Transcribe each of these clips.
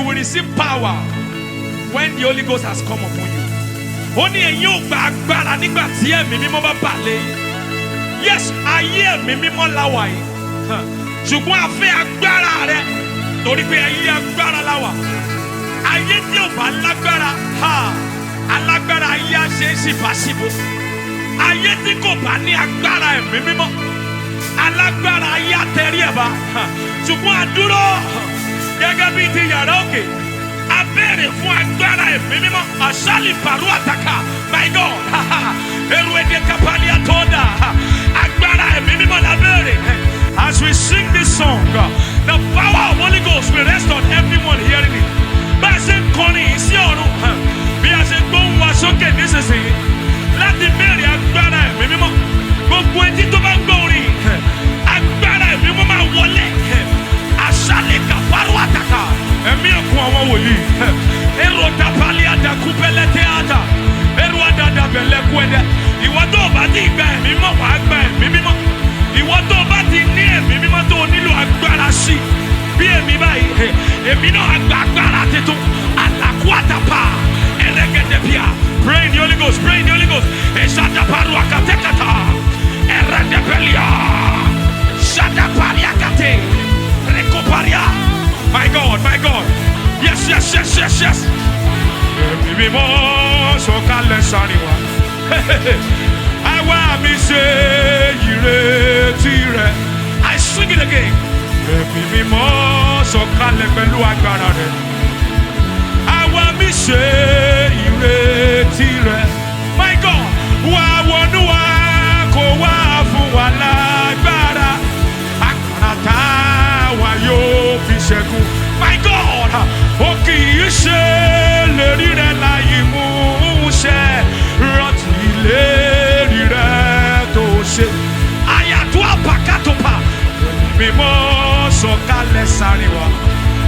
will receive power when the Holy Ghost has come upon you. Only a young bagbara nigba ti ẹ̀mí mímọ́ bá balẹ̀. Yes, ayé ẹ̀mí mímọ́ láwa yìí. Ṣùgbọ́n a fẹ́ agbára rẹ̀ torí pé ayé agbára láwa. Ayé tí ò bá lágbára, alágbára ayé á ṣe é ṣìbáṣìbò. Ayé tí kò bá ní agbára ẹ̀mí mímọ́, alágbára ayé á tẹrí ẹ̀ bá. Ṣùgbọ́n a dúró gẹ́gẹ́ bí ti yàrá òkè. A béèrè fún agbára ẹ̀mí mímọ́. Àṣálì pàrọ̀ àtàkà. My God. Èrò èdè kapali àtọ́dà. Agbára ẹ̀mí mímọ́ la béèrè. As we sing this song, the power of Holy Ghost will rest on everyone hearing it. Bá a ṣe ń kọrin sí ọ̀run, bí a ṣe gbóhùn wa sókè nísinsìnyí, láti béèrè agbára ẹ̀mí mímọ́. Gbogbo etí tó bá gbọ́ orin, agbára ẹ̀mí mímọ́ máa wọlé. Àṣálì kàpárọ̀ àtàkà. Ẹ̀mí ẹ̀kún àwọn wòlíì. Èrò dàpálí àdàkúpẹ́lẹ́ tíátà. Èrò àdàdàbẹ̀lẹ̀ kú ẹ̀dẹ̀. Ìwọ tó bá ti gba ẹ̀mí mímọ́ wàá gba ẹ̀mí mímọ́. Ìwọ tó bá ti ní ẹ̀mí mímọ́ tó nílò agbára sí. Bí èmi báyìí, èmi náà gba agbára títún. Àlàkú àtàpà. Ẹlẹ́gẹ̀dẹ̀ bíà. Pray in the Holy Ghost, pray in the Holy Ghost. Ẹ̀ṣàdàpàrọ̀ àkàtẹ́kàtà. Ẹ̀rẹ̀dẹ̀bẹ̀lìà. Ṣàdàpàrì àkàtẹ́. Rẹ̀kọ̀pàrìà. My God, my God. Yes, yes, yes, yes, yes. Ẹ̀mí mímọ́ sọ̀kalẹ̀ sáríwá. Àwa mi ṣe ìrètí rẹ̀. I sing it again. Ẹ̀mí mímọ́ sọ̀kalẹ̀ pẹ̀lú agbára rẹ̀. Àwa mi ṣe ìrètí rẹ̀. My God, wá wọnú wa kó wá fún wa lágbára. Agbára táwa yóò fi ṣẹ́gun. My God, ó kì í ṣe lérí rẹ̀ láì mú ṣẹ. Rántí lérí rẹ̀ tó ṣe. Àyàtọ̀ àpàkàtọ̀pà. Mímọ́ sọ̀kalẹ̀ sáríwá.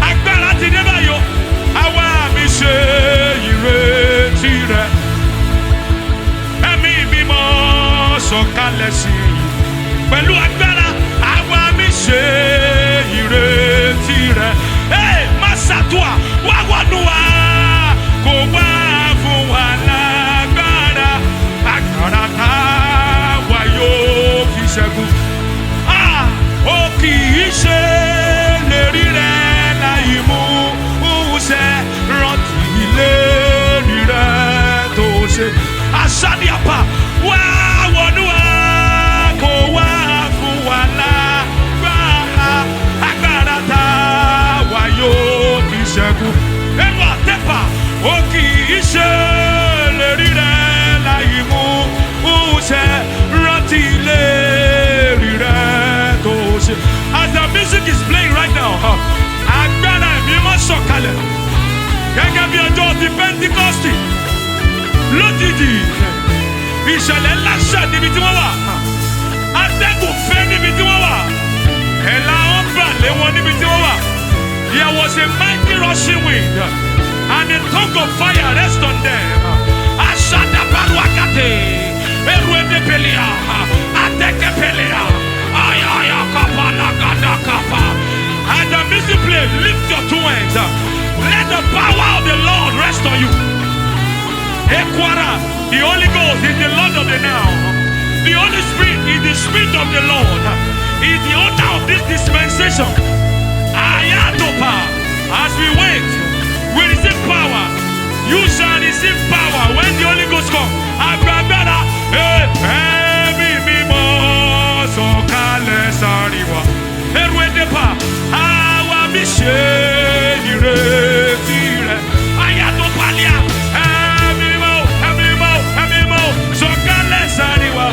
Agbára ti dé báyọ̀. Àwa mi ṣe ìrètí rẹ̀. Ẹ̀mí mímọ́ sọ̀kalẹ̀ sí i. Pẹ̀lú agbára, àwa mi ṣe ìrètí rẹ̀. Masatua, wá wọnú wa, kó wá fún wa lágbára. Agbára táwa yóò fi ṣẹ́gun. Ó kì í ṣe lérí rẹ̀ láì mú ṣẹ. Rántí lérí rẹ̀ tó ṣe. Àṣàdì àpá, wá wọnú wa, kó wá fún wa lágbára. Agbára táwa yóò fi ṣẹ́gun. Ẹnu àtẹ́pà, ó kì í ṣe lérí rẹ̀ láì mú ṣẹ. Rántí lérí rẹ̀ tó ṣe. As the music is playing right now, agbára ẹ̀mí mọ́ sọ̀kalẹ̀. Gẹ́gẹ́ bí ọjọ́ ti Pentikọ́sì, lójijì ìṣẹ̀lẹ̀ ńlá ṣẹ̀ níbi tí wọ́n wà. Atẹ́gùn fẹ́ níbi tí wọ́n wà. Ẹ̀la ń bà lé wọn níbi tí wọ́n wà. There was a mighty rushing wind, and a tongue of fire rest on them. Ashada paruakate, eruede pelia, ateke pelia, ayaya kapa nakada kapa. And the music play, lift your two hands. Let the power of the Lord rest on you. Ekwara, the Holy Ghost is the Lord of the now. The Holy Spirit is the Spirit of the Lord. He is the owner of this dispensation. Ayatopa, as we wait, we receive power. You shall receive power when the Holy Ghost comes. Agbára, ẹ̀mí mímọ́ sọ̀kalẹ̀ sáríwá. Ẹ̀rù ẹ̀dẹ́pà, àwa mi ṣe ìrètí rẹ̀. Ayatopalia, ẹ̀mí mímọ́ sọ̀kalẹ̀ sáríwá.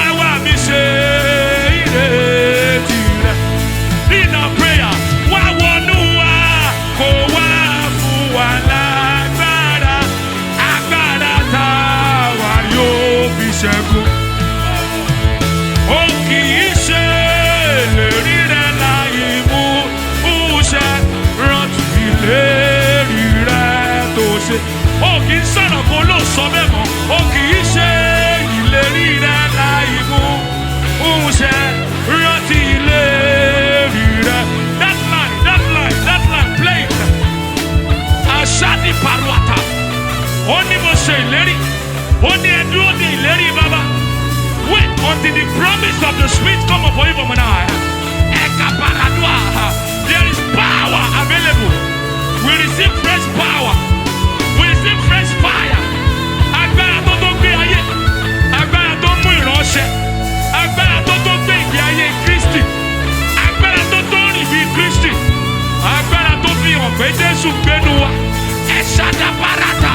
Àwa mi ṣe ìrètí rẹ̀. In our prayer, wá wọnú wa, kó wá fún wa lágbára. Agbára táwa yóò fi ṣẹ́gun. Ó kì í ṣe lérí rẹ̀ láì mú ṣẹ. Rántí lérí rẹ̀ tó ṣe. Ó kì í sọ̀rọ̀ kó ló sọ bẹ́ẹ̀ mọ́. Ó kì í ṣe ìlérí rẹ̀ láì mú ṣẹ. Rántí lérí rẹ̀. That line, Shadi paruata. Oni mo ṣe ìlérí. Oni ẹdúró ní ìlérí baba. Wait until the promise of the Spirit come upon you from now. Eka paradua. There is power available. We receive fresh power. We receive fresh fire. Agbára tó tó gbé ayé. Agbára tó mú ìránṣẹ́. Agbára tó tó gbé ìgbé ayé Kristi. Agbára tó tó rìn bí Kristi. Agbára tó fi hàn pé Jésù gbénu wa. Ẹ ṣáda parata.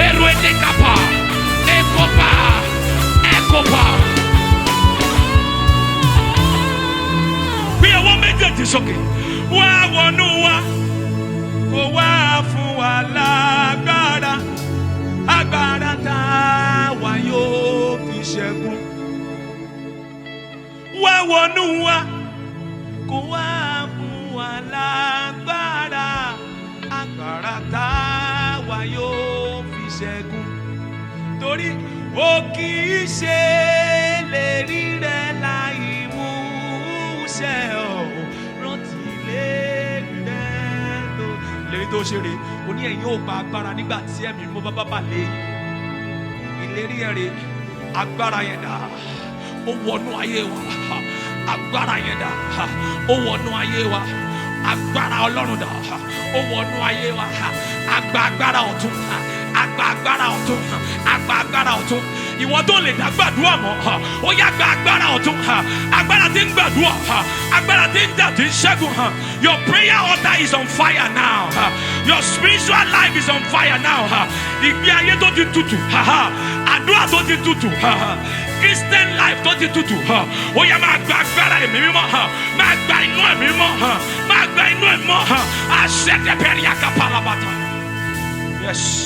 Èrò èdè kapa. Ekopa. Ekopa. Bí ọwọ́ méjèèjì sókè. Wá wọnú wa. Kò wá fún wa lágbára. Agbára tá wa yóò fi ṣẹ́gun. Wá wọnú wa. Kò wá fún wa lágbára. Agbára tá wa yóò fi ṣẹ́gun. Torí ó kì í ṣe lè rí rẹ̀ láì mú ṣẹ ọ́. Rántí lérí tó ṣe rè ó ní ẹ̀yin ò gba agbára nígbà tí ẹ̀mí mọ́ bá bà lé ìlérí ẹ̀rẹ̀ agbára yẹn dà ó wọnú ayé wa agbára yẹn dà ó wọnú ayé wa agbára Ọlọ́run dà ó wọnú ayé wa agbára ọ̀tun agbára ọ̀tun agbára ọ̀tun ìwọ tó lè dá gbàdúrà mọ́ ó yá gba agbára ọ̀tun agbára tí ń gbàdúrà agbára tí ń jà tí ń ṣẹ́gun your prayer altar is on fire now your spiritual life is on fire now ìgbé ayé tó ti tutù àdúrà tó ti tutù Christian life tó ti tutù ó yá máa gba agbára ẹ̀mí mímọ́ máa gba inú ẹ̀mí mímọ́ máa gba inú ẹ̀mí mímọ́ àṣẹ tẹ̀pẹ̀rẹ̀ yàgà pàlàbàtà yes.